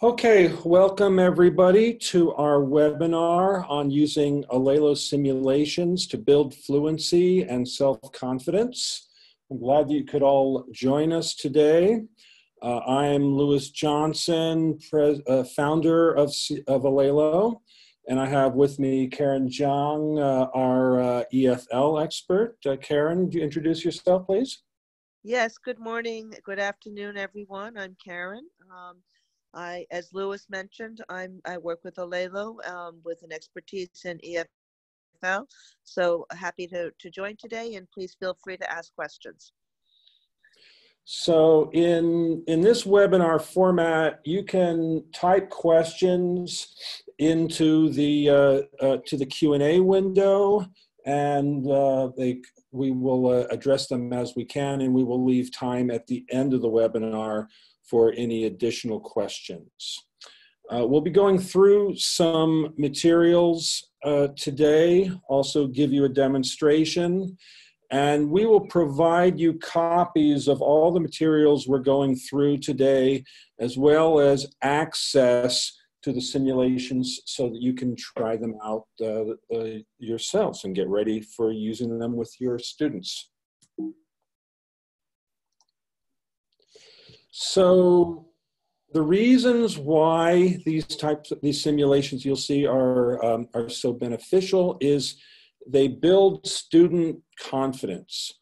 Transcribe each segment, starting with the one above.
Okay, welcome everybody to our webinar on using Alelo simulations to build fluency and self-confidence. I'm glad that you could all join us today. I'm Louis Johnson, founder of Alelo, and I have with me Karen Zhang, our EFL expert. Karen, do you introduce yourself, please? Yes, good morning, good afternoon, everyone. I'm Karen. As Louis mentioned, I work with Alelo with an expertise in EFL. So happy to join today, and please feel free to ask questions. So in this webinar format, you can type questions into the Q&A window, and we will address them as we can, and we will leave time at the end of the webinar for any additional questions. We'll be going through some materials today, also give you a demonstration, and we will provide you copies of all the materials we're going through today, as well as access to the simulations so that you can try them out yourselves and get ready for using them with your students. So the reasons why these simulations you'll see are so beneficial is they build student confidence.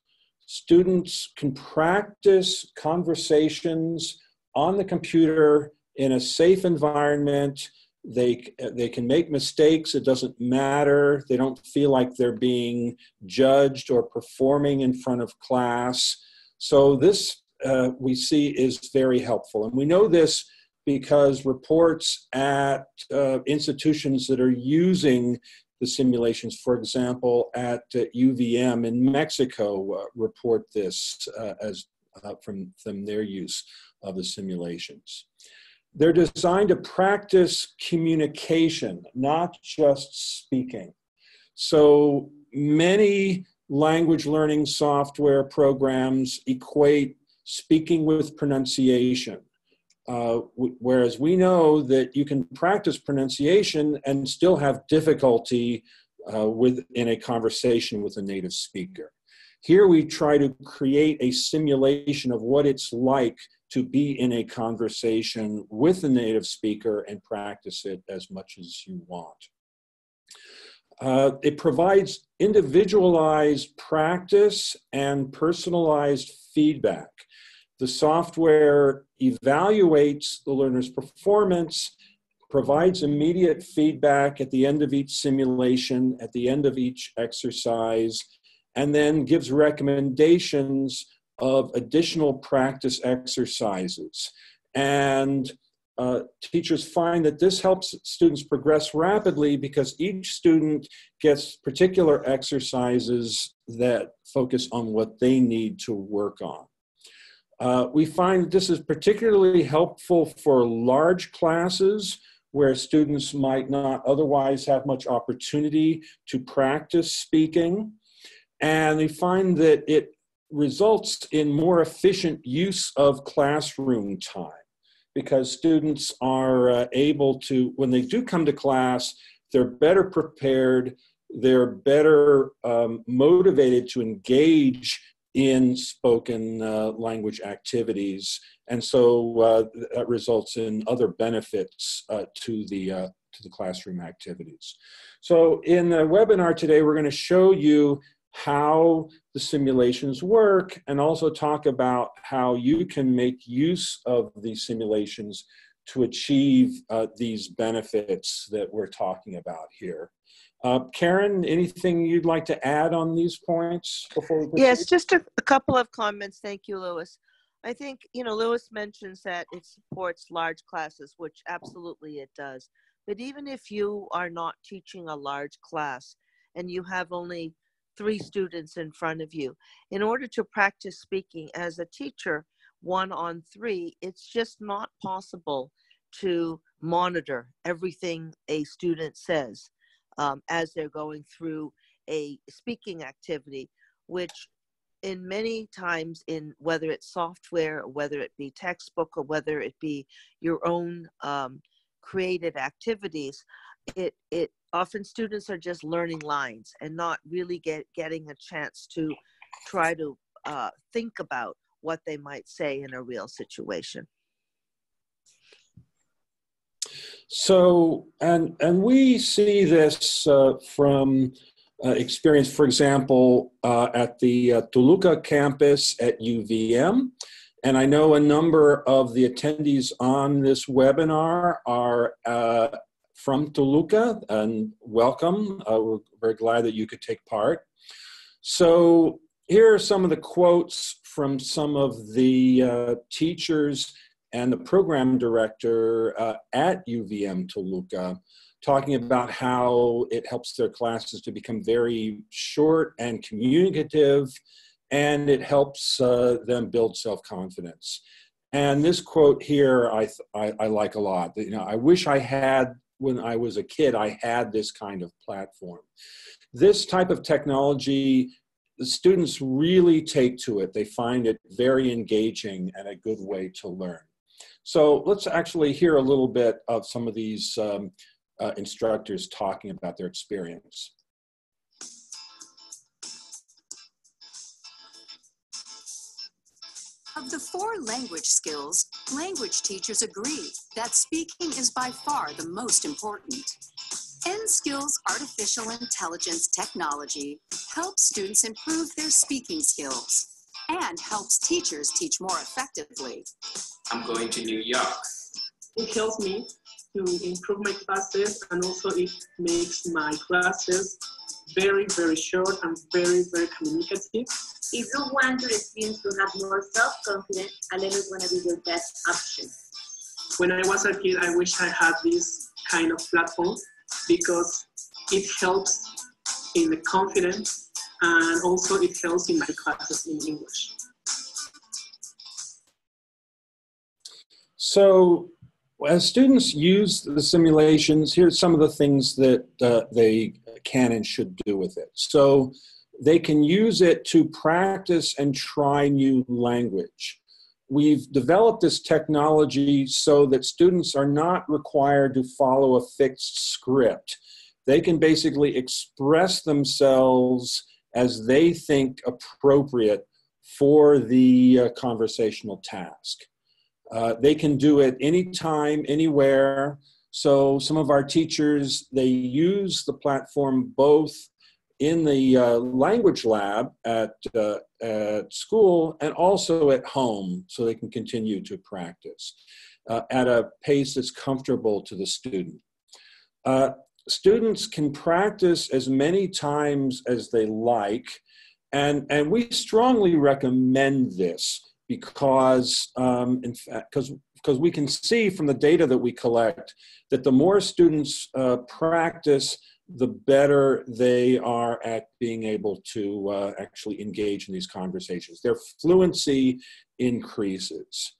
Students can practice conversations on the computer in a safe environment. They can make mistakes. It doesn't matter. They don't feel like they're being judged or performing in front of class. So this we see is very helpful. And we know this because reports at institutions that are using the simulations, for example, at UVM in Mexico, report this as from their use of the simulations. They're designed to practice communication, not just speaking. So many language learning software programs equate speaking with pronunciation. Whereas we know that you can practice pronunciation and still have difficulty in a conversation with a native speaker. Here we try to create a simulation of what it's like to be in a conversation with a native speaker and practice it as much as you want. It provides individualized practice and personalized feedback. The software evaluates the learner's performance, provides immediate feedback at the end of each simulation, at the end of each exercise, and then gives recommendations of additional practice exercises. And teachers find that this helps students progress rapidly because each student gets particular exercises that focus on what they need to work on. We find this is particularly helpful for large classes where students might not otherwise have much opportunity to practice speaking. And they find that it results in more efficient use of classroom time because students are able to, when they do come to class, they're better prepared, they're better motivated to engage in spoken language activities, and so that results in other benefits to the classroom activities. So in the webinar today, we're going to show you how the simulations work and also talk about how you can make use of these simulations to achieve these benefits that we're talking about here. Karen, anything you'd like to add on these points before we proceed? Yes, just a couple of comments. Thank you, Louis. I think, Louis mentions that it supports large classes, which absolutely it does. But even if you are not teaching a large class and you have only 3 students in front of you, in order to practice speaking as a teacher, 1-on-3, it's just not possible to monitor everything a student says as they're going through a speaking activity, which in many times in whether it's software, or whether it be textbook, or whether it be your own created activities, it often students are just learning lines and not really getting a chance to try to think about what they might say in a real situation. So, and we see this from experience, for example, at the Toluca campus at UVM. And I know a number of the attendees on this webinar are from Toluca, and welcome. We're very glad that you could take part. So here are some of the quotes from some of the teachers and the program director at UVM Toluca, talking about how it helps their classes to become very short and communicative, and it helps them build self-confidence. And this quote here, I like a lot. You know, I wish I had, when I was a kid, I had this kind of platform. This type of technology, the students really take to it. They find it very engaging and a good way to learn. So let's actually hear a little bit of some of these instructors talking about their experience. Of the 4 language skills, language teachers agree that speaking is by far the most important. Enskill's artificial intelligence technology helps students improve their speaking skills and helps teachers teach more effectively. I'm going to New York. It helps me to improve my classes, and also it makes my classes very, very short and very, very communicative. If you want your students to have more self-confidence, Alelo is going to be your best option. When I was a kid, I wish I had this kind of platform because it helps in the confidence, and also it helps in my classes in English. So as students use the simulations, here's some of the things that they can and should do with it. So they can use it to practice and try new language. We've developed this technology so that students are not required to follow a fixed script. They can basically express themselves as they think appropriate for the conversational task. They can do it anytime, anywhere. So some of our teachers, they use the platform both in the language lab at school and also at home, so they can continue to practice at a pace that's comfortable to the student. Students can practice as many times as they like, and we strongly recommend this because, in fact, because we can see from the data that we collect that the more students practice, the better they are at being able to actually engage in these conversations. Their fluency increases.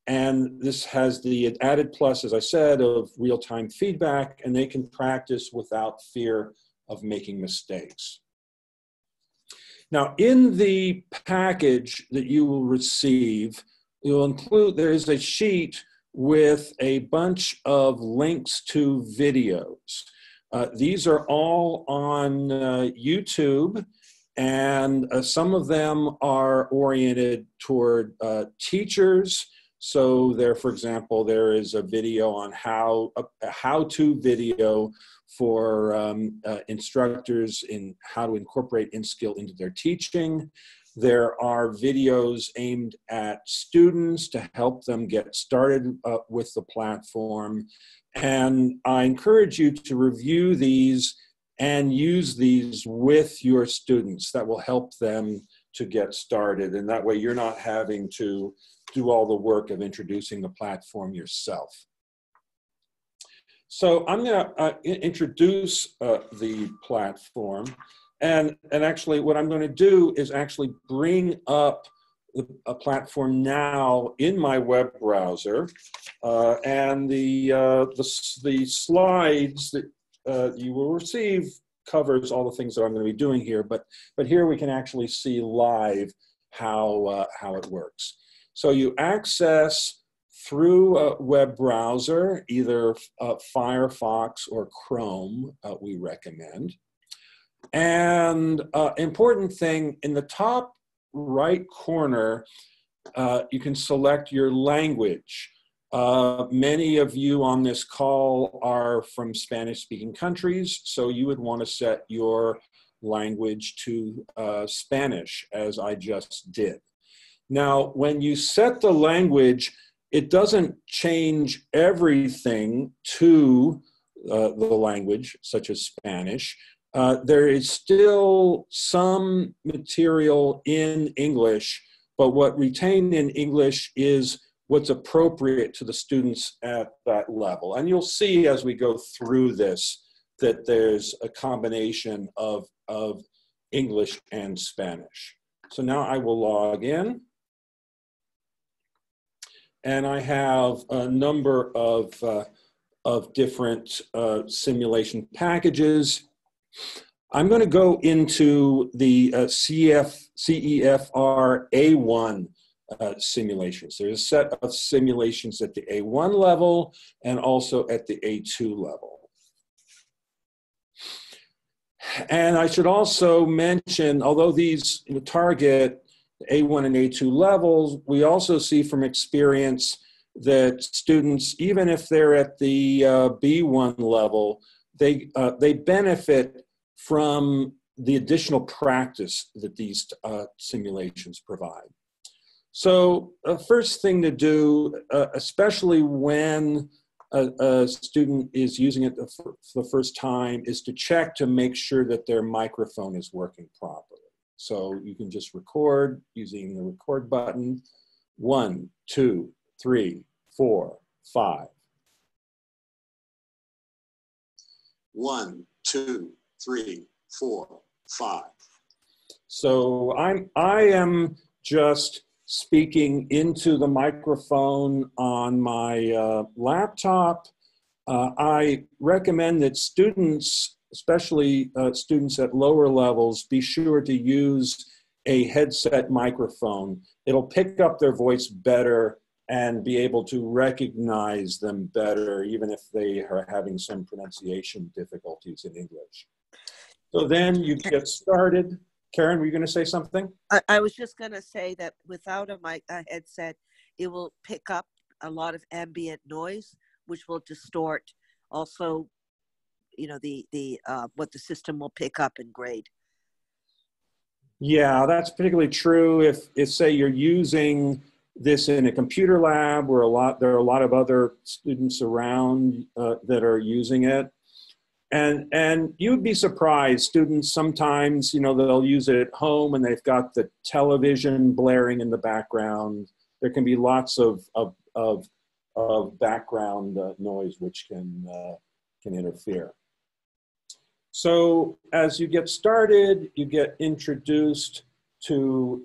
And this has the added plus, as I said, of real-time feedback, and they can practice without fear of making mistakes. Now, in the package that you will receive, you'll include, there is a sheet with a bunch of links to videos. These are all on YouTube, and some of them are oriented toward teachers. So there, for example, there is a video on a how-to video for instructors in how to incorporate Enskill into their teaching. There are videos aimed at students to help them get started with the platform. And I encourage you to review these and use these with your students. That will help them to get started. And that way you're not having to do all the work of introducing the platform yourself. So I'm going to introduce the platform. And actually what I'm going to do is actually bring up a platform now in my web browser. And the slides that you will receive covers all the things that I'm going to be doing here, but here we can actually see live how it works. So you access through a web browser, either Firefox or Chrome, we recommend. And important thing, in the top right corner, you can select your language. Many of you on this call are from Spanish-speaking countries, so you would want to set your language to Spanish, as I just did. Now, when you set the language, it doesn't change everything to the language, such as Spanish. There is still some material in English, but what retained in English is what's appropriate to the students at that level. And you'll see as we go through this that there's a combination of English and Spanish. So now I will log in. And I have a number of different simulation packages. I'm going to go into the CEFR A1 simulations. There's a set of simulations at the A1 level and also at the A2 level. And I should also mention, although these target A1 and A2 levels, we also see from experience that students, even if they're at the B1 level, they benefit from the additional practice that these simulations provide. So first thing to do, especially when a student is using it for the first time, is to check to make sure that their microphone is working properly. So you can just record using the record button. 1, 2, 3, 4, 5. 1, 2, 3, 4, 5. So I am just speaking into the microphone on my laptop. I recommend that students, especially students at lower levels, be sure to use a headset microphone. It'll pick up their voice better and be able to recognize them better, even if they are having some pronunciation difficulties in English. So then you get started. Karen, were you going to say something? I was just going to say that without a headset, it will pick up a lot of ambient noise, which will distort also, you know, what the system will pick up and grade. Yeah, that's particularly true if say you're using this in a computer lab where there are a lot of other students around that are using it. And you'd be surprised, students sometimes, you know, they'll use it at home and they've got the television blaring in the background. There can be lots of background noise which can interfere. So as you get started, you get introduced to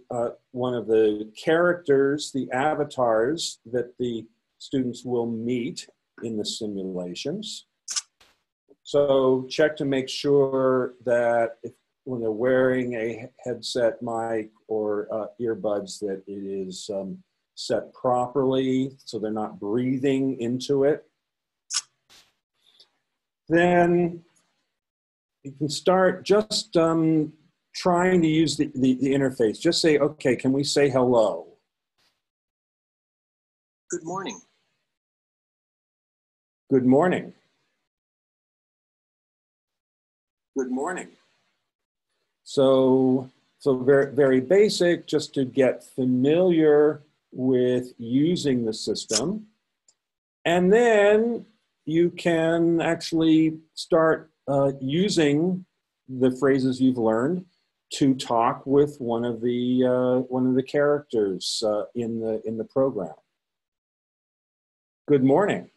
one of the characters, the avatars that the students will meet in the simulations. So check to make sure that when they're wearing a headset mic or earbuds that it is set properly so they're not breathing into it. Then you can start just trying to use the interface. Just say, okay, can we say hello? Good morning. Good morning. Good morning. So very, very basic, just to get familiar with using the system. And then you can actually start using the phrases you've learned to talk with one of the characters in the program. Good morning.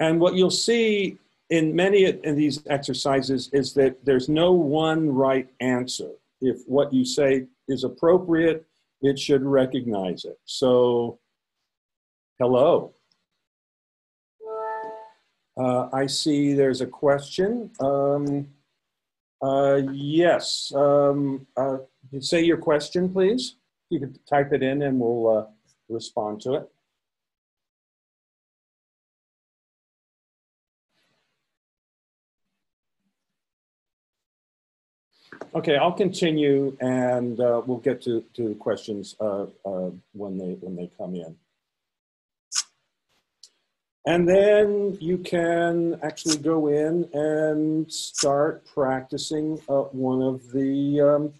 And what you'll see in many of these exercises is that there's no one right answer. If what you say is appropriate, it should recognize it. So, hello. I see there's a question. Yes. Say your question, please. You can type it in and we'll respond to it. Okay, I'll continue and we'll get to the questions when they come in. And then you can actually go in and start practicing one of the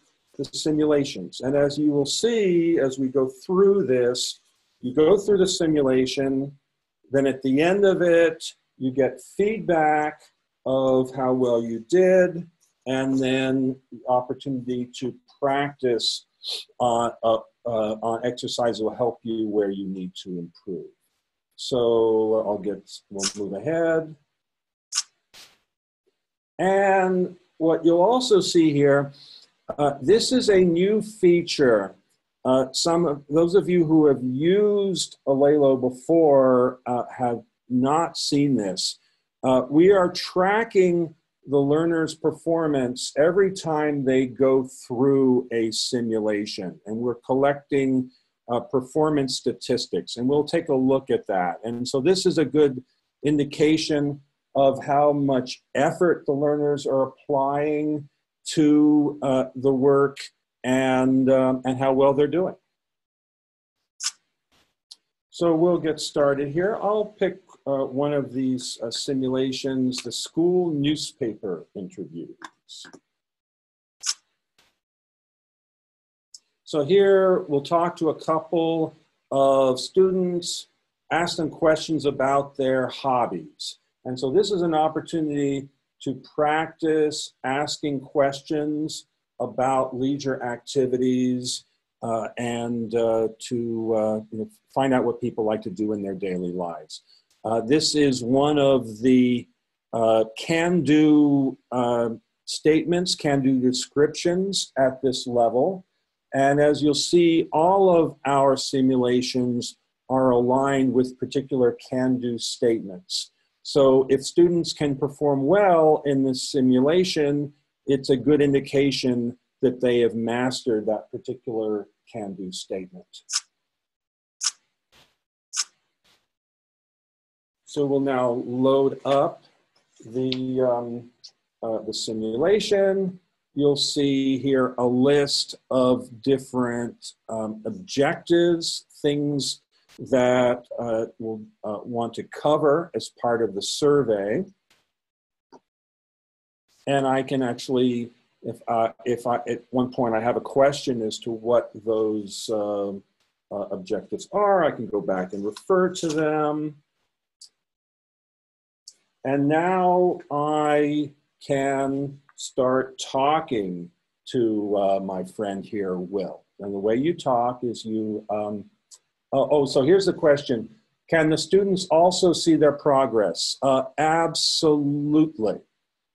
simulations. And as you will see, as we go through this, you go through the simulation, then at the end of it, you get feedback of how well you did, and then the opportunity to practice on exercise that will help you where you need to improve. So we'll move ahead. And what you'll also see here, this is a new feature. Those of you who have used Alelo before have not seen this. We are tracking the learner's performance every time they go through a simulation, and we're collecting performance statistics, and we'll take a look at that. And so this is a good indication of how much effort the learners are applying to the work and how well they're doing. So we'll get started here. I'll pick one of these simulations, the school newspaper interviews. So here we'll talk to a couple of students, ask them questions about their hobbies. And so this is an opportunity to practice asking questions about leisure activities and to find out what people like to do in their daily lives. This is one of the can-do statements, can-do descriptions at this level. And as you'll see, all of our simulations are aligned with particular can-do statements. So if students can perform well in this simulation, it's a good indication that they have mastered that particular can-do statement. So we'll now load up the simulation. You'll see here a list of different objectives, things that we'll want to cover as part of the survey. And I can actually, if at one point I have a question as to what those objectives are, I can go back and refer to them. And now I can start talking to my friend here, Will. And the way you talk is you, so here's the question. Can the students also see their progress? Absolutely.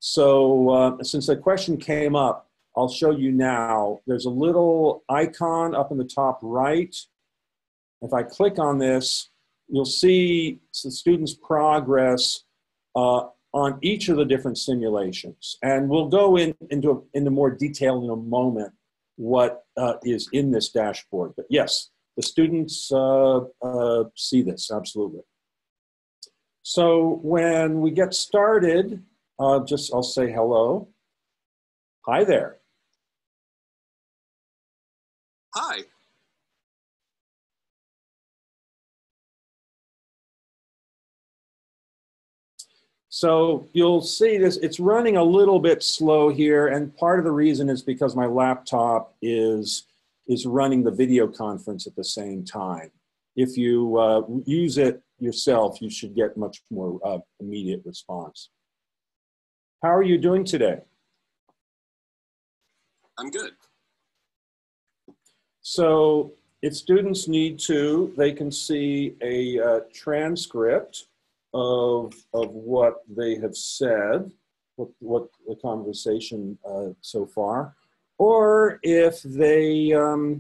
So since the question came up, I'll show you now. There's a little icon up in the top right. If I click on this, you'll see the students' progress on each of the different simulations. And we'll go into more detail in a moment what is in this dashboard. But yes, the students see this, absolutely. So when we get started, I'll say hello. Hi there. Hi. So you'll see this, it's running a little bit slow here, and part of the reason is because my laptop is running the video conference at the same time. If you use it yourself, you should get much more immediate response. How are you doing today? I'm good. So if students need to, they can see a transcript of what they have said, what the conversation so far, or if they are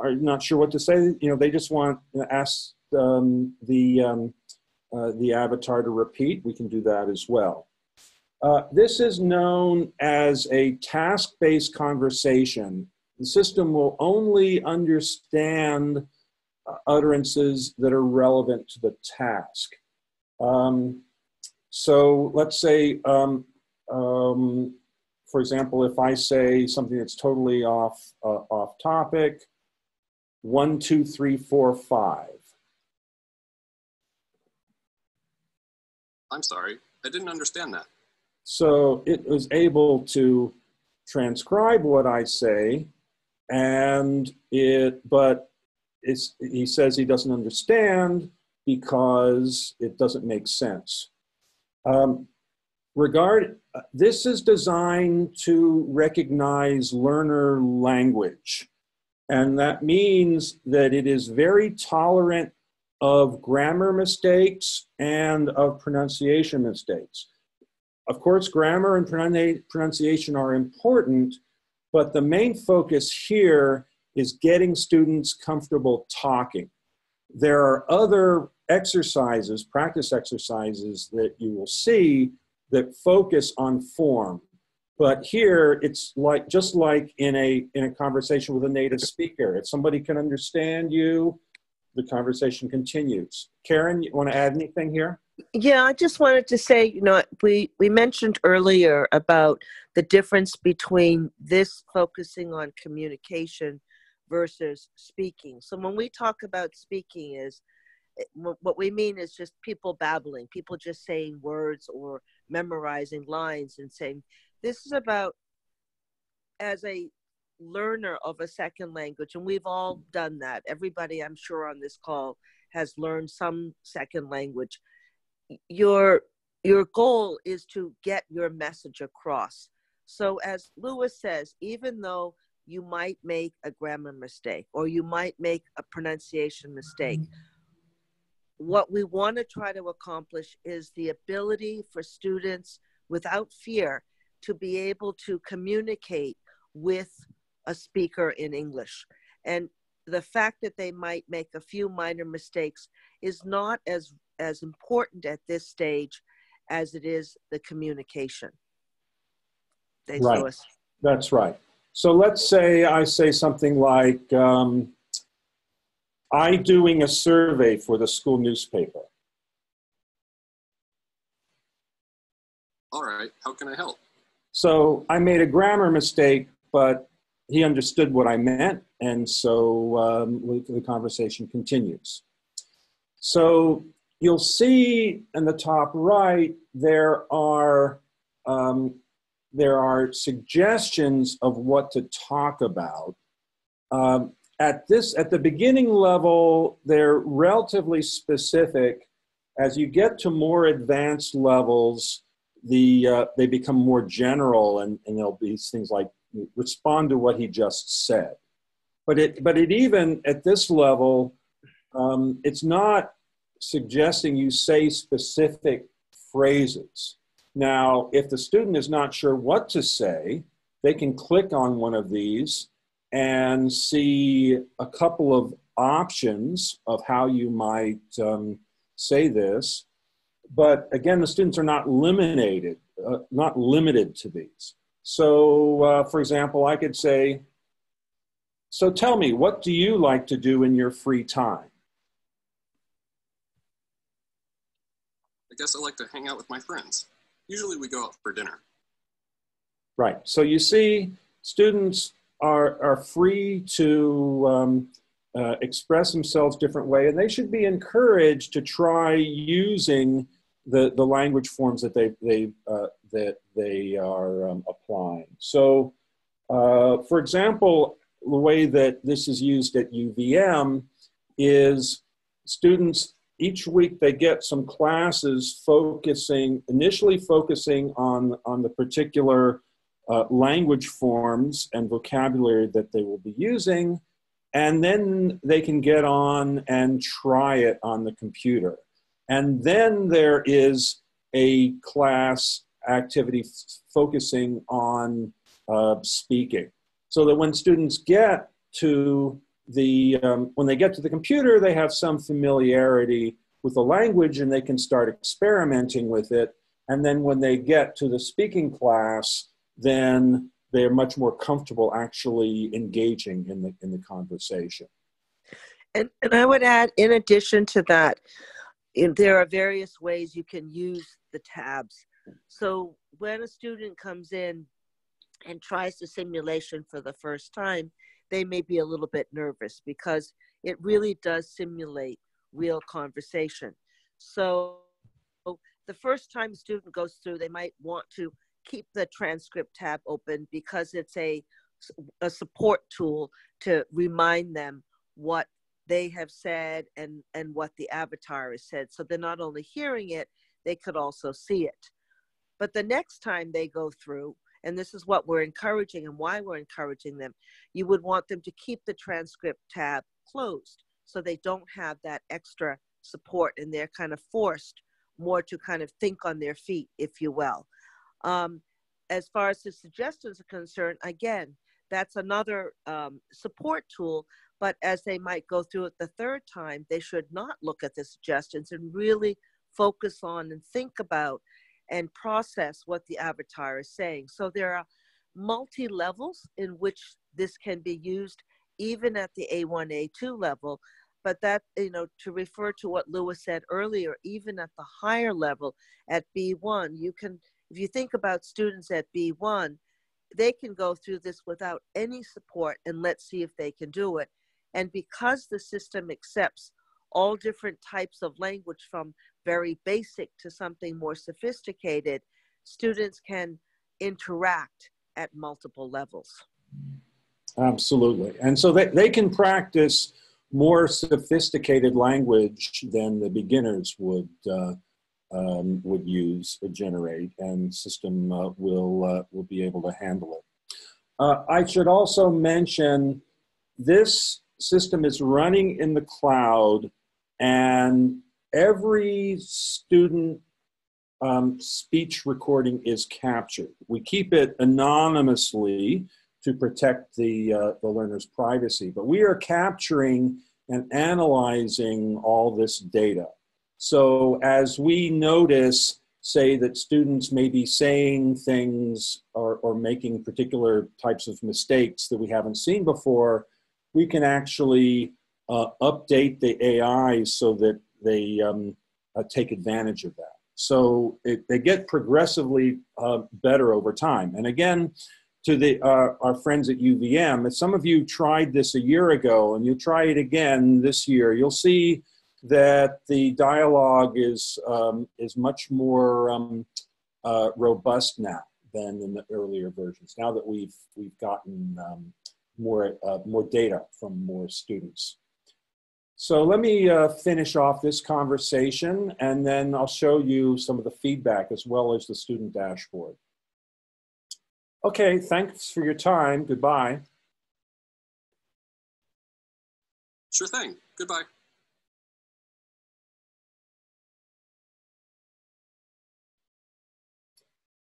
not sure what to say, they just want to ask the the avatar to repeat, we can do that as well. This is known as a task-based conversation. The system will only understand utterances that are relevant to the task. So let's say, for example, if I say something that's totally off topic, 1, 2, 3, 4, 5. I'm sorry, I didn't understand that. So it was able to transcribe what I say, and he says he doesn't understand because it doesn't make sense. This is designed to recognize learner language. And that means that it is very tolerant of grammar mistakes and of pronunciation mistakes. Of course, grammar and pronunciation are important, but the main focus here is getting students comfortable talking. There are other exercises, practice exercises that you will see that focus on form. But here, it's like just like in a conversation with a native speaker. If somebody can understand you, the conversation continues. Karen, you want to add anything here? Yeah, I just wanted to say, you know, we mentioned earlier about the difference between this focusing on communication versus speaking. So when we talk about speaking, what we mean is just people babbling, people just saying words or memorizing lines and saying. This is about, as a learner of a second language, and we've all done that. Everybody, I'm sure, on this call has learned some second language. Your goal is to get your message across. So as Lewis says, even though you might make a grammar mistake or you might make a pronunciation mistake, what we want to try to accomplish is the ability for students without fear to be able to communicate with a speaker in English. And the fact that they might make a few minor mistakes is not as important at this stage as it is the communication. Thanks, Right. Lewis. That's right. So let's say I say something like, I doing a survey for the school newspaper. All right, how can I help? So I made a grammar mistake, but he understood what I meant, and so the conversation continues. So you'll see in the top right, there are suggestions of what to talk about. At the beginning level, they're relatively specific. As you get to more advanced levels, they become more general, and there'll be things like respond to what he just said. But it even at this level, it's not suggesting you say specific phrases. Now, if the student is not sure what to say, they can click on one of these and see a couple of options of how you might say this. But again, the students are not limited to these. So, for example, I could say, so tell me, what do you like to do in your free time? I guess I like to hang out with my friends. Usually we go out for dinner. Right. So you see, students are free to express themselves different way, and they should be encouraged to try using the language forms that they are applying. So, for example, the way that this is used at UVM is students, each week they get some classes initially focusing on the particular language forms and vocabulary that they will be using, and then they can get on and try it on the computer. And then there is a class activity focusing on speaking, so that when students get to when they get to the computer, they have some familiarity with the language and they can start experimenting with it. And then when they get to the speaking class, then they're much more comfortable actually engaging in the conversation. And I would add, in addition to that, there are various ways you can use the tabs. So when a student comes in and tries the simulation for the first time, they may be a little bit nervous because it really does simulate real conversation. So the first time a student goes through, they might want to keep the transcript tab open because it's a support tool to remind them what they have said and what the avatar has said. So they're not only hearing it, they could also see it. But the next time they go through, and this is what we're encouraging and why we're encouraging them, you would want them to keep the transcript tab closed so they don't have that extra support and they're kind of forced more to kind of think on their feet, if you will. As far as the suggestions are concerned, again, that's another support tool, but as they might go through it the third time, they should not look at the suggestions and really focus on and think about and process what the avatar is saying. So there are multi-levels in which this can be used, even at the A1, A2 level. But that, to refer to what Lewis said earlier, even at the higher level, at B1, you can, if you think about students at B1, they can go through this without any support, and let's see if they can do it. And because the system accepts all different types of language from very basic to something more sophisticated, students can interact at multiple levels. Absolutely. And so they can practice more sophisticated language than the beginners would use or generate, and system will be able to handle it. I should also mention this system is running in the cloud, and every student speech recording is captured. We keep it anonymously to protect the learner's privacy, but we are capturing and analyzing all this data. So as we notice, say that students may be saying things or making particular types of mistakes that we haven't seen before, we can actually update the AI so that they take advantage of that. So they get progressively better over time. And again, to our friends at UVM, if some of you tried this a year ago and you try it again this year, you'll see that the dialogue is much more robust now than in the earlier versions, now that we've gotten more data from more students. So let me finish off this conversation, and then I'll show you some of the feedback as well as the student dashboard. Okay, thanks for your time. Goodbye. Sure thing. Goodbye.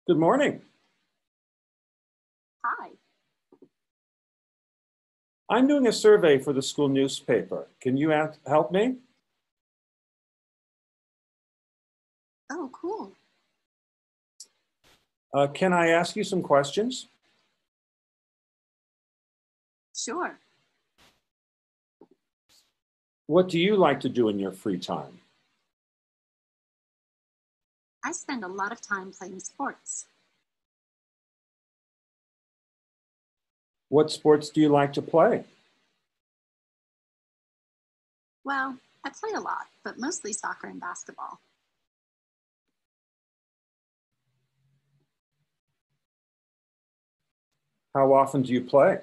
Good morning. Hi. I'm doing a survey for the school newspaper. Can you help me? Oh, cool. Can I ask you some questions? Sure. What do you like to do in your free time? I spend a lot of time playing sports. What sports do you like to play? Well, I play a lot, but mostly soccer and basketball. How often do you play?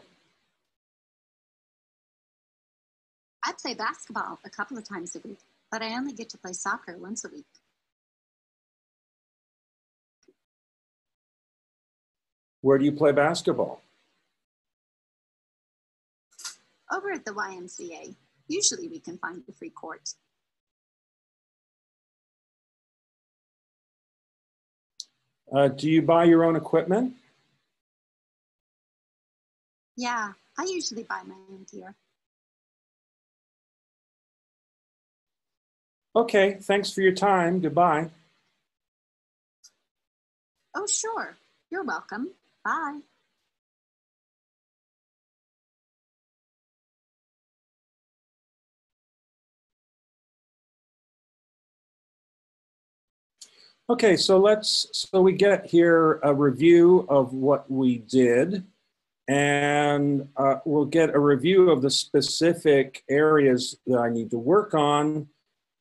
I play basketball a couple of times a week, but I only get to play soccer once a week. Where do you play basketball? Over at the YMCA, usually we can find a free court. Do you buy your own equipment? Yeah, I usually buy my own gear. Okay, thanks for your time. Goodbye. Oh, sure. You're welcome. Bye. Okay, so we get here a review of what we did, and we'll get a review of the specific areas that I need to work on,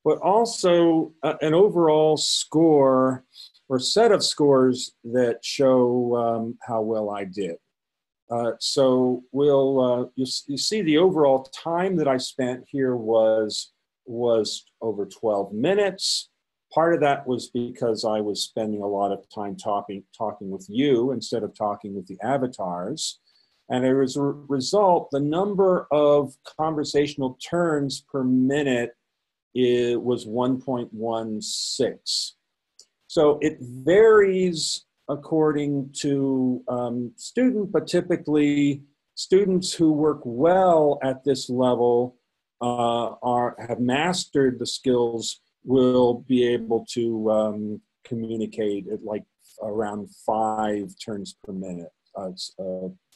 but also an overall score or set of scores that show how well I did. So you see the overall time that I spent here was over 12 minutes. Part of that was because I was spending a lot of time talking with you instead of talking with the avatars. And as a result, the number of conversational turns per minute was 1.16. So it varies according to student, but typically students who work well at this level have mastered the skills will be able to communicate at like around 5 turns per minute,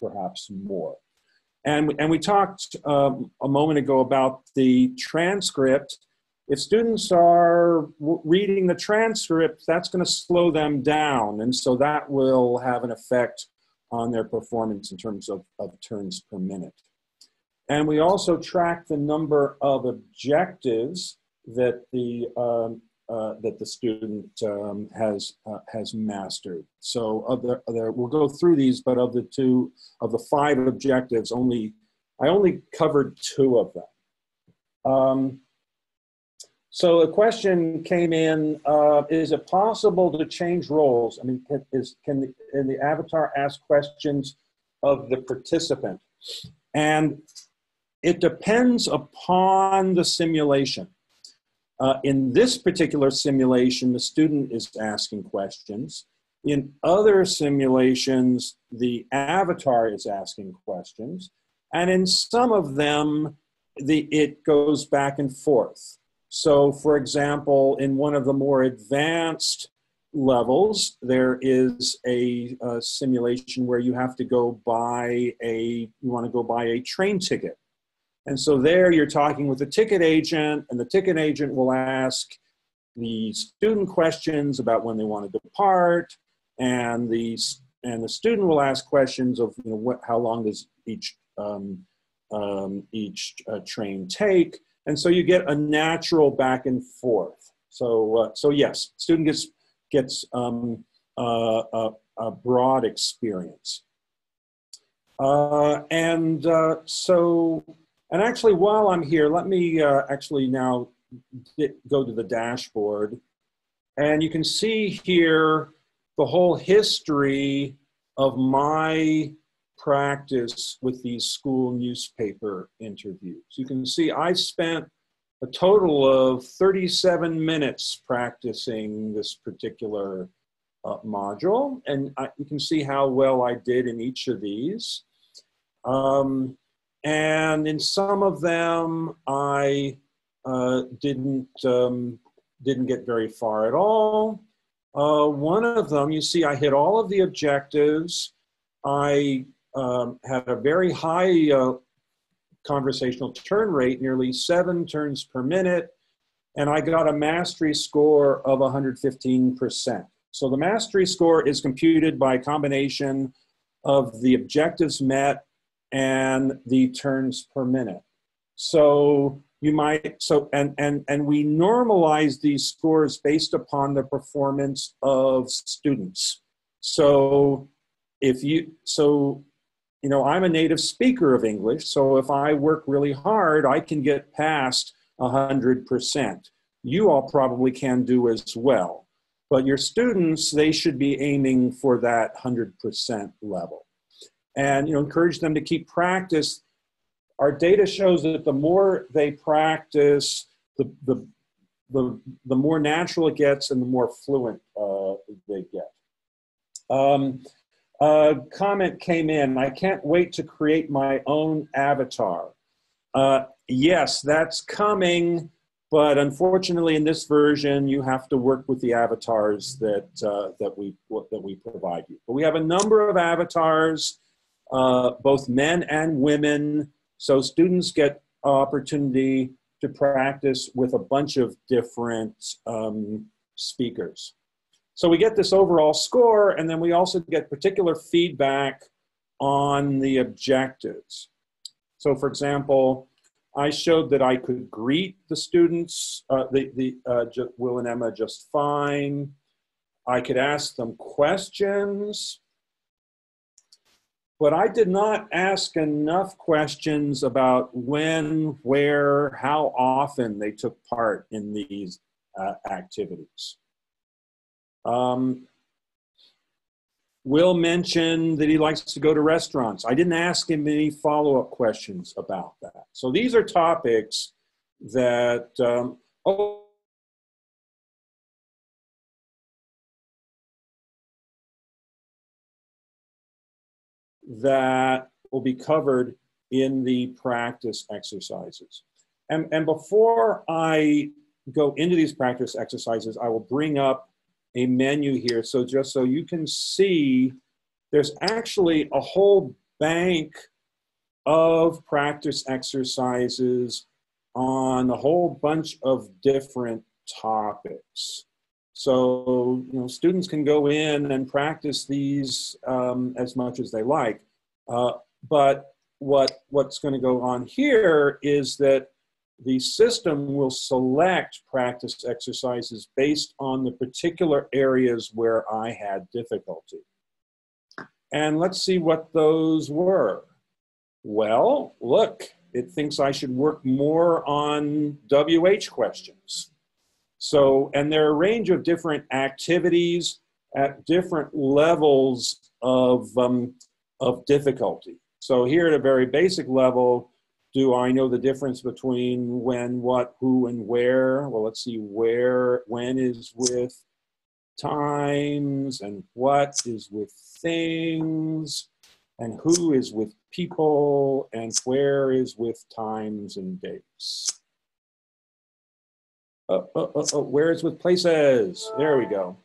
perhaps more. And we talked a moment ago about the transcript. If students are reading the transcript, that's going to slow them down. And so that will have an effect on their performance in terms of turns per minute. And we also track the number of objectives that the student has mastered. So we'll go through these, but of the 5 objectives, I only covered 2 of them. So a question came in: is it possible to change roles? I mean, can the avatar ask questions of the participant? And it depends upon the simulation. In this particular simulation, the student is asking questions. In other simulations, the avatar is asking questions. And in some of them, it goes back and forth. So, for example, in one of the more advanced levels, there is a simulation where you have to go buy you want to go buy a train ticket. And so there you're talking with the ticket agent, and the ticket agent will ask the student questions about when they want to depart, and the student will ask questions of how long does each train take, and so you get a natural back and forth. So yes, student gets a broad experience, And actually, while I'm here, let me actually now go to the dashboard. And you can see here the whole history of my practice with these school newspaper interviews. You can see I spent a total of 37 minutes practicing this particular module. And you can see how well I did in each of these. And in some of them, I didn't get very far at all. One of them, you see, I hit all of the objectives. I had a very high conversational turn rate, nearly 7 turns per minute, and I got a mastery score of 115%. So the mastery score is computed by a combination of the objectives met and the turns per minute. So you might, and we normalize these scores based upon the performance of students. So I'm a native speaker of English, so if I work really hard, I can get past 100%. You all probably can do as well. But your students, they should be aiming for that 100% level. And encourage them to keep practice. Our data shows that the more they practice, the more natural it gets and the more fluent they get. A comment came in: I can't wait to create my own avatar. Yes, that's coming. But unfortunately, in this version, you have to work with the avatars that we provide you. But we have a number of avatars, both men and women, so students get opportunity to practice with a bunch of different speakers. So we get this overall score, and then we also get particular feedback on the objectives. So for example, I showed that I could greet the students, Will and Emma, just fine. I could ask them questions, but I did not ask enough questions about when, where, how often they took part in these activities. Will mentioned that he likes to go to restaurants. I didn't ask him any follow-up questions about that. So these are topics that, that will be covered in the practice exercises. And before I go into these practice exercises, I will bring up a menu here. So just so you can see, there's actually a whole bank of practice exercises on a whole bunch of different topics. So, you know, students can go in and practice these as much as they like. But what's going to go on here is that the system will select practice exercises based on the particular areas where I had difficulty. And let's see what those were. Well, look, it thinks I should work more on WH questions. So, and there are a range of different activities at different levels of difficulty. So here at a very basic level, do I know the difference between when, what, who, and where? Well, let's see, when is with times, and what is with things, and who is with people, and where is with times and dates. Where is with places? There we go.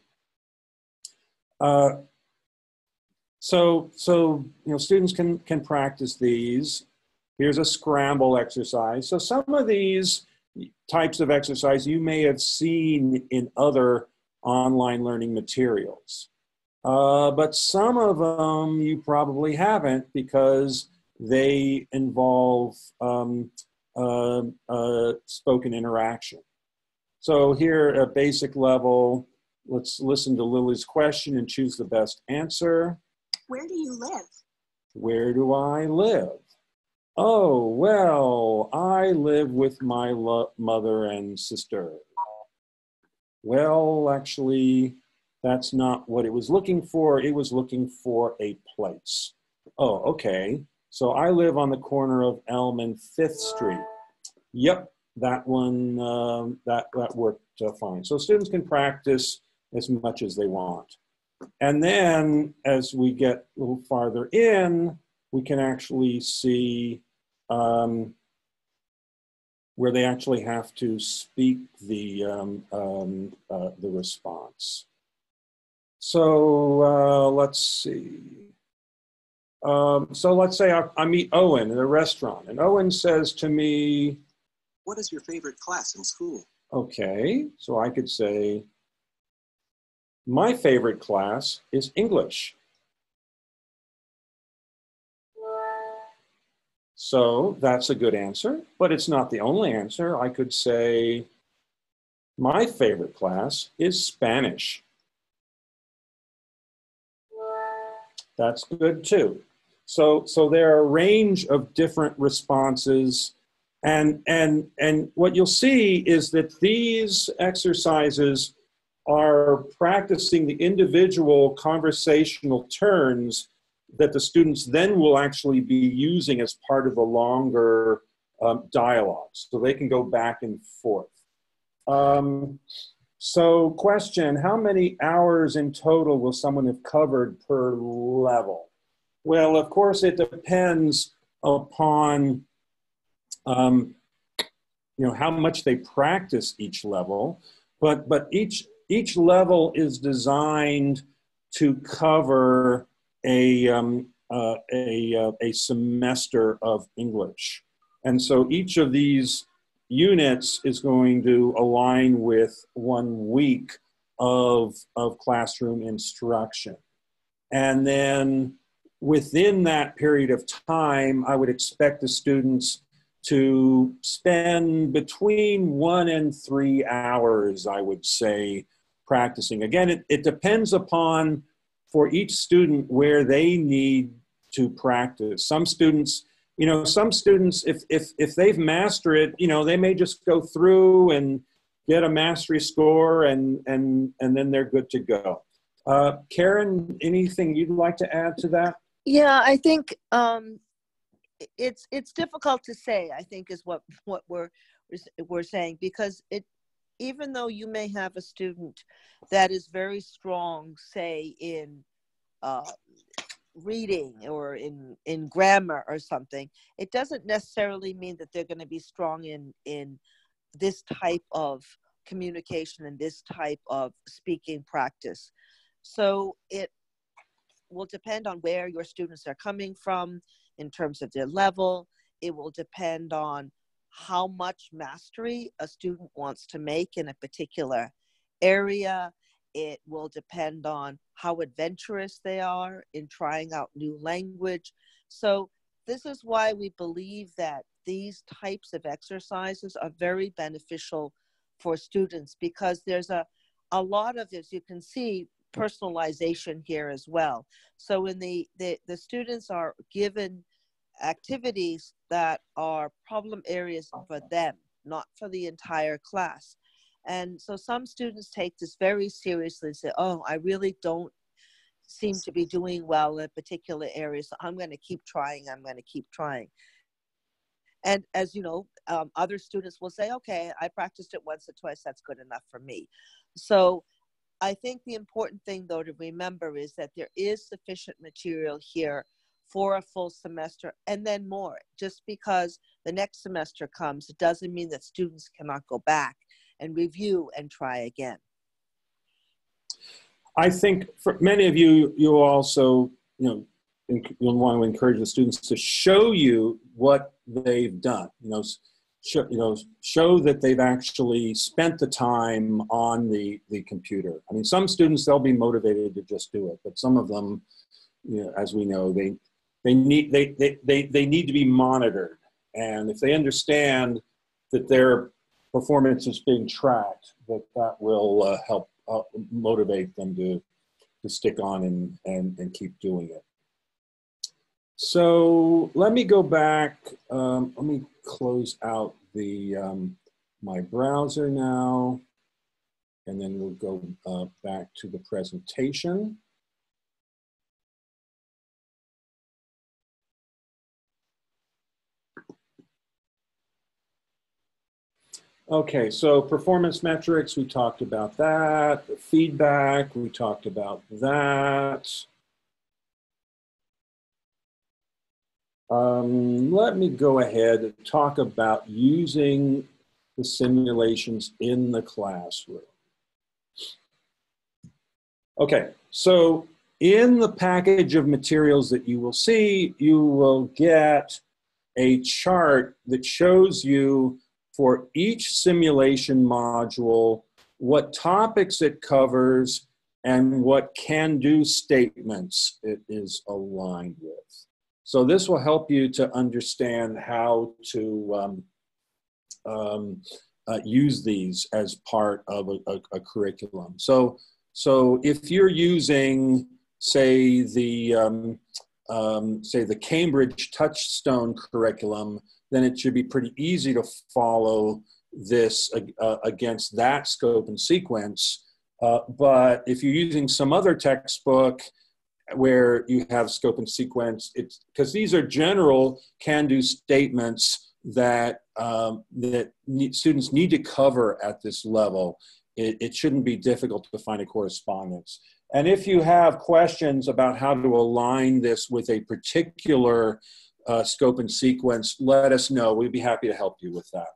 So you know, students can practice these. Here's a scramble exercise. So some of these types of exercise you may have seen in other online learning materials. But some of them you probably haven't, because they involve spoken interaction. So here at a basic level, let's listen to Lily's question and choose the best answer. Where do you live? Where do I live? Oh, well, I live with my mother and sister. Well, actually, that's not what it was looking for. It was looking for a place. Oh, okay. So I live on the corner of Elm and 5th Street. Yep, that one, that worked fine. So students can practice as much as they want. And then as we get a little farther in, we can actually see where they actually have to speak the response. So let's see. So let's say I meet Owen at a restaurant, and Owen says to me, "What is your favorite class in school?" Okay, so I could say, my favorite class is English. So that's a good answer, but it's not the only answer. I could say, my favorite class is Spanish. That's good too. So there are a range of different responses, and what you'll see is that these exercises are practicing the individual conversational turns that the students then will actually be using as part of a longer dialogue. So they can go back and forth. So question, how many hours in total will someone have covered per level? Well, of course, it depends upon you know, how much they practice each level, but each level is designed to cover a semester of English. And so each of these units is going to align with 1 week of classroom instruction. And then within that period of time, I would expect the students to spend between 1 and 3 hours, I would say, practicing. Again, it depends upon, for each student, where they need to practice. Some students, you know, if they've mastered it, you know, they may just go through and get a mastery score and then they're good to go. Karen, anything you'd like to add to that? Yeah, I think it's difficult to say, I think, is what we're saying, because even though you may have a student that is very strong, say in reading or in grammar or something, it doesn't necessarily mean that they're going to be strong in this type of communication and this type of speaking practice. So it will depend on where your students are coming from in terms of their level. It will depend on how much mastery a student wants to make in a particular area. It will depend on how adventurous they are in trying out new language. So this is why we believe that these types of exercises are very beneficial for students, because there's a lot of, as you can see, personalization here as well. So when the students are given activities that are problem areas for them, not for the entire class. And so some students take this very seriously and say, oh, I really don't seem to be doing well in a particular area, so I'm going to keep trying, I'm going to keep trying. And as you know, other students will say, okay, I practiced it once or twice, that's good enough for me. So I think the important thing, though, to remember is that there is sufficient material here for a full semester and then more. Just because the next semester comes, it doesn't mean that students cannot go back and review and try again. I think for many of you, you'll also, you'll want to encourage the students to show you what they've done. Show that they've actually spent the time on the computer. I mean, some students, they'll be motivated to just do it, but some of them, as we know, they need to be monitored. And if they understand that their performance is being tracked, that will help motivate them to stick on and keep doing it. So let me go back. Let me close out my browser now, and then we'll go back to the presentation. Okay, so performance metrics, we talked about that. The feedback, we talked about that. Let me go ahead and talk about using the simulations in the classroom. Okay, so in the package of materials that you will see, you will get a chart that shows you for each simulation module what topics it covers and what can-do statements it is aligned with. So this will help you to understand how to use these as part of a curriculum. So if you're using, say the Cambridge Touchstone curriculum, then it should be pretty easy to follow this against that scope and sequence. But if you're using some other textbook where you have scope and sequence, it's because these are general can-do statements that students need to cover at this level. It shouldn't be difficult to find a correspondence. And if you have questions about how to align this with a particular scope and sequence, let us know. We'd be happy to help you with that.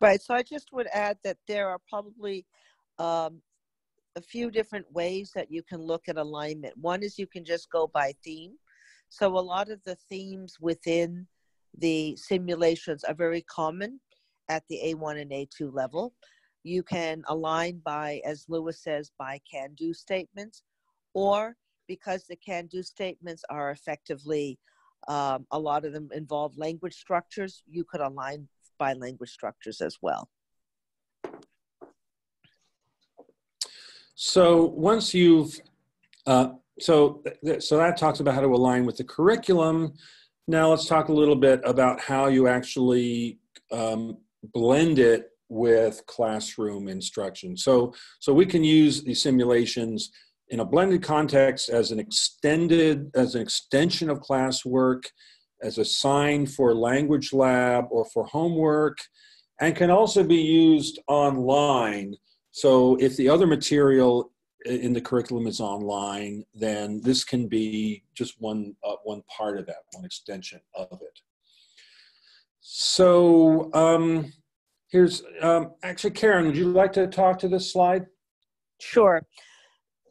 Right. So I just would add that there are probably um, a few different ways that you can look at alignment. One is you can just go by theme. So a lot of the themes within the simulations are very common at the A1 and A2 level. You can align by, as Lewis says, by can-do statements, or because the can-do statements are effectively, a lot of them involve language structures, you could align by language structures as well. So once you've, so that talks about how to align with the curriculum. Now let's talk a little bit about how you actually blend it with classroom instruction. So we can use these simulations in a blended context as an extension of classwork, as a sign for language lab or for homework, and can also be used online. So if the other material in the curriculum is online, then this can be just one part of that, one extension of it. So here's, actually, Karen, would you like to talk to this slide? Sure.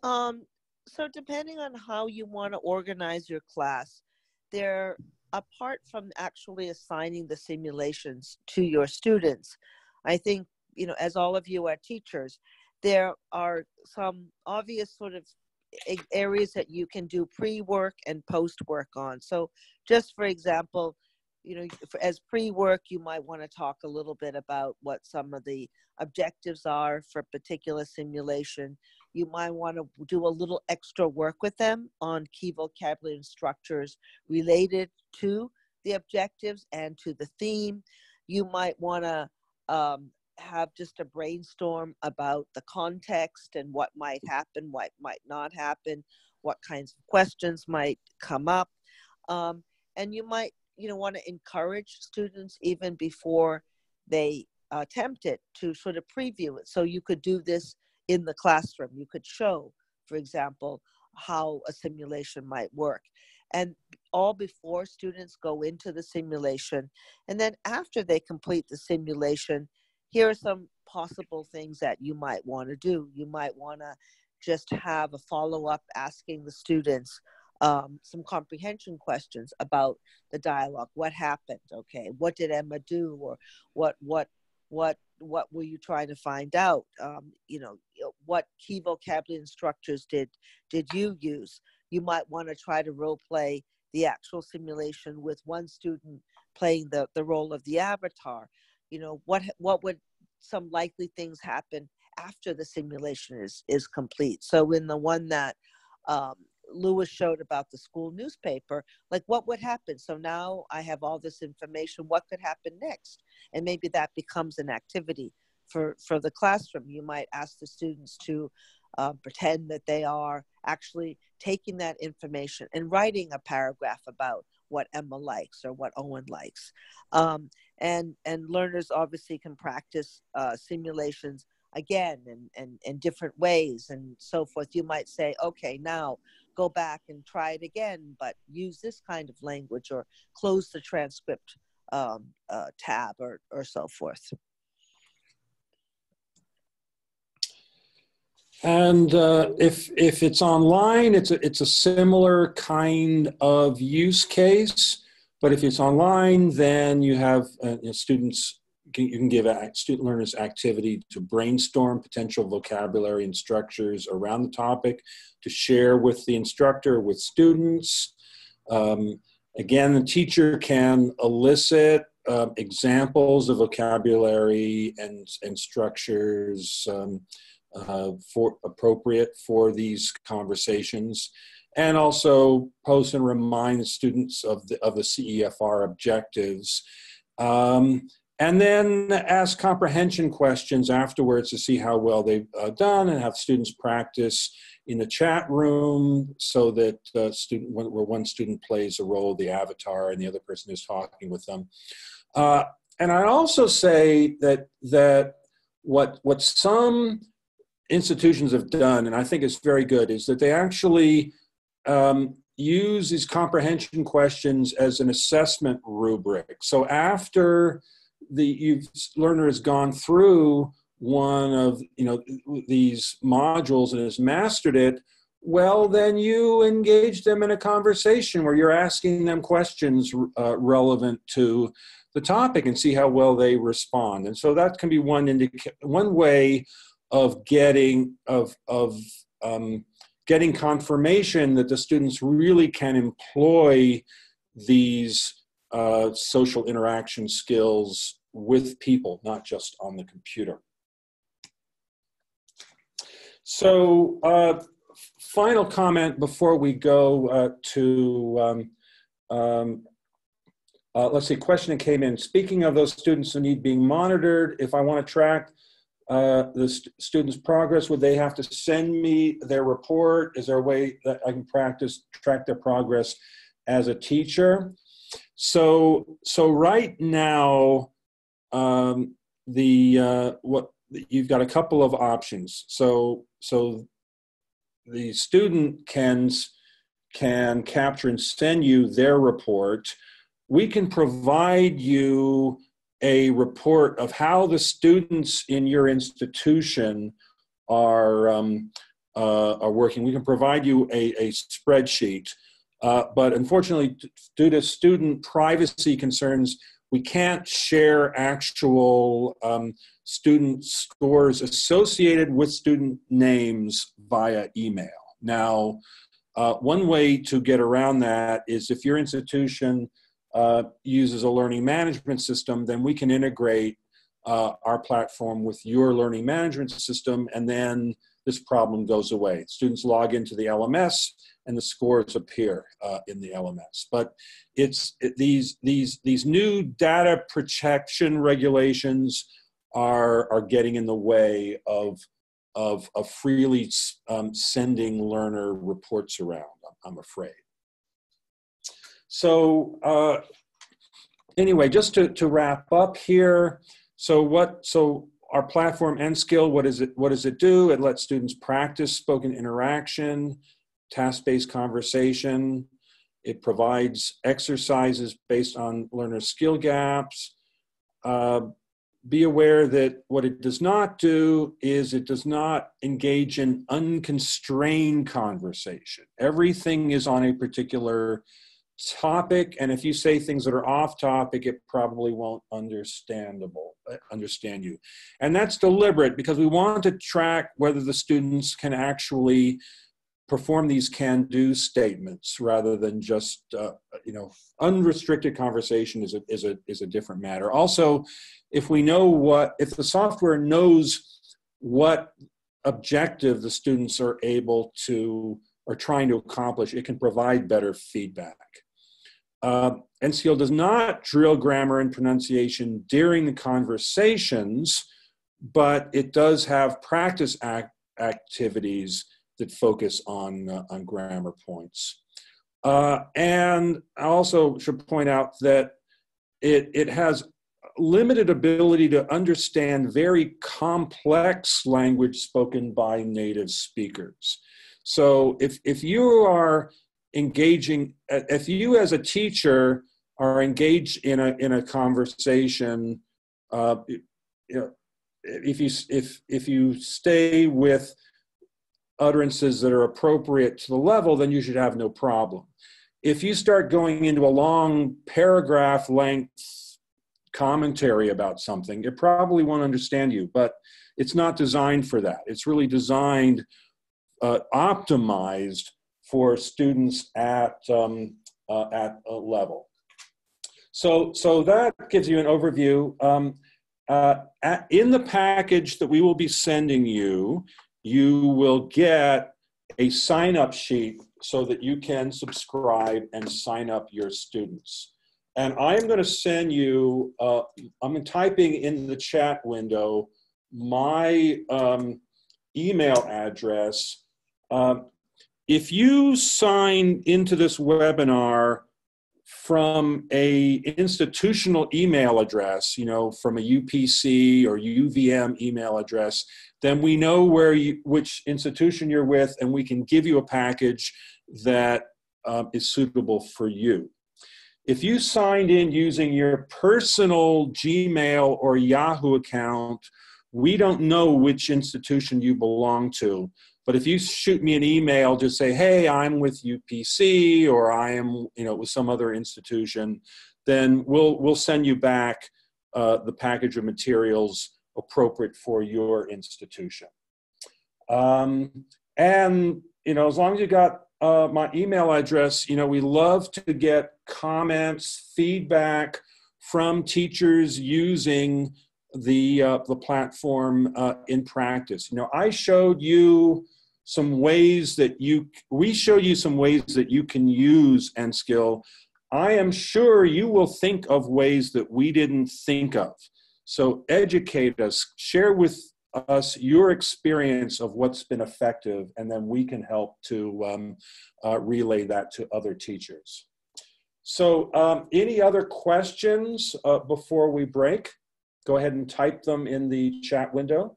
So depending on how you want to organize your class, apart from actually assigning the simulations to your students, I think, as all of you are teachers, there are some obvious sort of areas that you can do pre-work and post-work on. So just for example, as pre-work, you might want to talk a little bit about what some of the objectives are for a particular simulation. You might want to do a little extra work with them on key vocabulary and structures related to the objectives and to the theme. You might want to have just a brainstorm about the context and what might happen, what might not happen, what kinds of questions might come up. And you might want to encourage students even before they attempt it to sort of preview it. So you could do this in the classroom. You could show, for example, how a simulation might work. And all before students go into the simulation. And then after they complete the simulation, here are some possible things that you might want to do. You might want to just have a follow-up asking the students some comprehension questions about the dialogue. What happened? Okay, what did Emma do? Or what were you trying to find out? What key vocabulary and structures did you use? You might want to try to role play the actual simulation with one student playing the role of the avatar. What would some likely things happen after the simulation is complete? So in the one that Lewis showed about the school newspaper, like what would happen? So now I have all this information, what could happen next? And maybe that becomes an activity for the classroom. You might ask the students to pretend that they are actually taking that information and writing a paragraph about what Emma likes or what Owen likes. And learners obviously can practice simulations again in different ways and so forth. You might say, okay, now go back and try it again, but use this kind of language, or close the transcript tab or so forth. And if it's online, it's a similar kind of use case. But if it's online, then you have students. You can give student learners activity to brainstorm potential vocabulary and structures around the topic, to share with the instructor, with students. Again, the teacher can elicit examples of vocabulary and structures for appropriate for these conversations, and also post and remind students of the CEFR objectives. And then ask comprehension questions afterwards to see how well they've done, and have students practice in the chat room so that where one student plays a role of the avatar and the other person is talking with them. And I also say that what some institutions have done, and I think it's very good, is that they actually use these comprehension questions as an assessment rubric. So after learner has gone through one of these modules and has mastered it, well, then you engage them in a conversation where you're asking them questions relevant to the topic and see how well they respond. And so that can be one way of getting getting confirmation that the students really can employ these social interaction skills with people, not just on the computer. So final comment before we go to, let's see, question that came in. Speaking of those students who need being monitored, if I want to track the students' progress, would they have to send me their report? Is there a way that I can track their progress as a teacher? So right now, you've got a couple of options. So the student can capture and send you their report. We can provide you a report of how the students in your institution are working. We can provide you a spreadsheet, but unfortunately, due to student privacy concerns, we can't share actual student scores associated with student names via email. Now, one way to get around that is if your institution uses a learning management system, then we can integrate our platform with your learning management system, and then this problem goes away. Students log into the LMS and the scores appear in the LMS. But these new data protection regulations are getting in the way of freely sending learner reports around, I'm afraid. So anyway, just to wrap up here, so our platform Enskill, what does it do? It lets students practice spoken interaction, task-based conversation. It provides exercises based on learner skill gaps. Be aware that what it does not do is it does not engage in unconstrained conversation. Everything is on a particular topic, and if you say things that are off topic, it probably won't understand you. And that's deliberate because we want to track whether the students can actually perform these can-do statements rather than just unrestricted conversation is a different matter. Also, if the software knows what objective the students are trying to accomplish, it can provide better feedback. Enskill does not drill grammar and pronunciation during the conversations, but it does have practice activities that focus on grammar points. And I also should point out that it has limited ability to understand very complex language spoken by native speakers. So if you are engaging, if you as a teacher are engaged in a conversation, if you stay with utterances that are appropriate to the level, then you should have no problem. If you start going into a long paragraph length commentary about something, it probably won't understand you, but it's not designed for that. It's really designed, optimized for students at a level. So that gives you an overview. In the package that we will be sending you, you will get a sign-up sheet so that you can subscribe and sign up your students. And I'm going to send you, I'm typing in the chat window my email address. If you sign into this webinar from a institutional email address, from a UPC or UVM email address, then we know which institution you're with, and we can give you a package that is suitable for you. If you signed in using your personal Gmail or Yahoo account, we don't know which institution you belong to. But if you shoot me an email, just say, hey, I'm with UPC, or I am, with some other institution, then we'll send you back the package of materials appropriate for your institution. And, as long as you got my email address, we love to get comments, feedback from teachers using the platform in practice. I showed you some ways that we showed you some ways that you can use Enskill. I am sure you will think of ways that we didn't think of. So educate us, share with us your experience of what's been effective, and then we can help to relay that to other teachers. So any other questions before we break? Go ahead and type them in the chat window.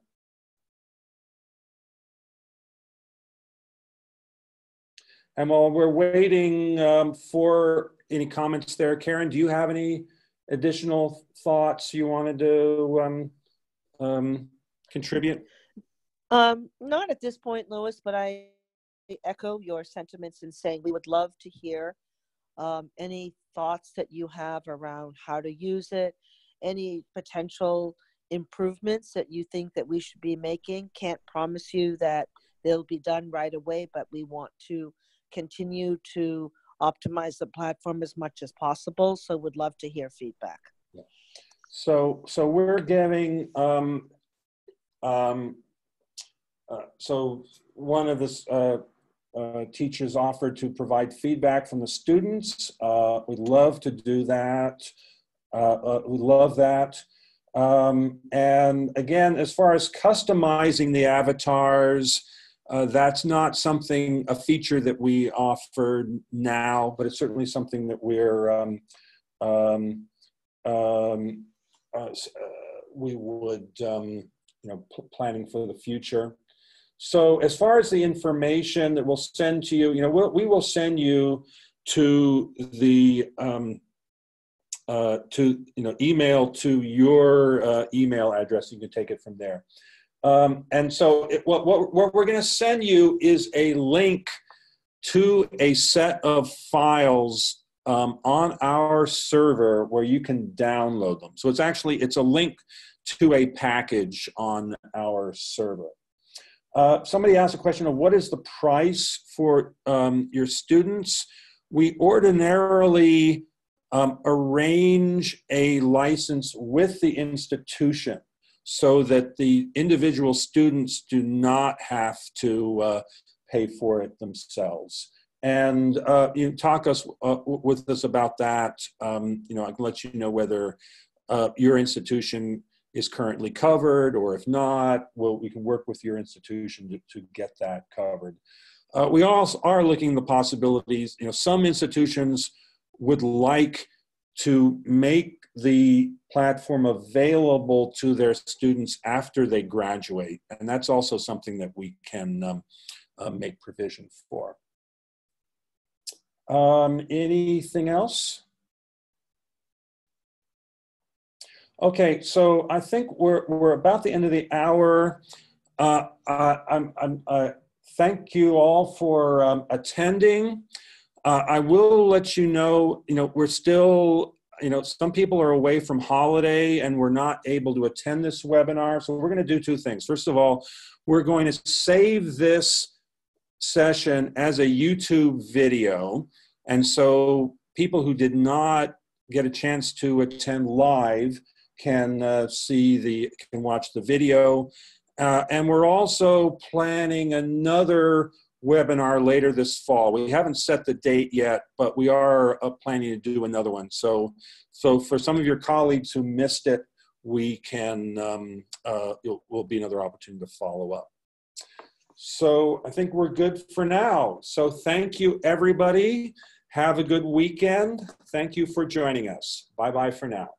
And while we're waiting for any comments there, Karen, do you have any additional thoughts you wanted to contribute? Not at this point, Louis, but I echo your sentiments in saying we would love to hear any thoughts that you have around how to use it, any potential improvements that you think that we should be making. Can't promise you that they'll be done right away, but we want to continue to optimize the platform as much as possible. So would love to hear feedback. So we're giving, so one of the teachers offered to provide feedback from the students. We'd love to do that. We love that. And again, as far as customizing the avatars, that's not a feature that we offer now, but it's certainly something that we're we would planning for the future. So as far as the information that we'll send to you, we will send you to the email to your email address. You can take it from there. And so what we're going to send you is a link to a set of files on our server where you can download them. So it's a link to a package on our server. Somebody asked a question of what is the price for your students? We ordinarily arrange a license with the institution so that the individual students do not have to pay for it themselves. And you talk with us about that. I can let you know whether your institution is currently covered, or if not, we can work with your institution to get that covered. We also are looking at the possibilities. Some institutions would like to make the platform available to their students after they graduate, and that's also something that we can make provision for. Anything else? Okay, so I think we're about the end of the hour. Thank you all for attending. I will let you know, we're still, some people are away from holiday and we're not able to attend this webinar. So we're going to do two things. First of all, we're going to save this session as a YouTube video. And so people who did not get a chance to attend live can watch the video. And we're also planning another webinar later this fall. We haven't set the date yet, but we are planning to do another one. So for some of your colleagues who missed it, we can, will be another opportunity to follow up. So I think we're good for now. So thank you, everybody. Have a good weekend. Thank you for joining us. Bye-bye for now.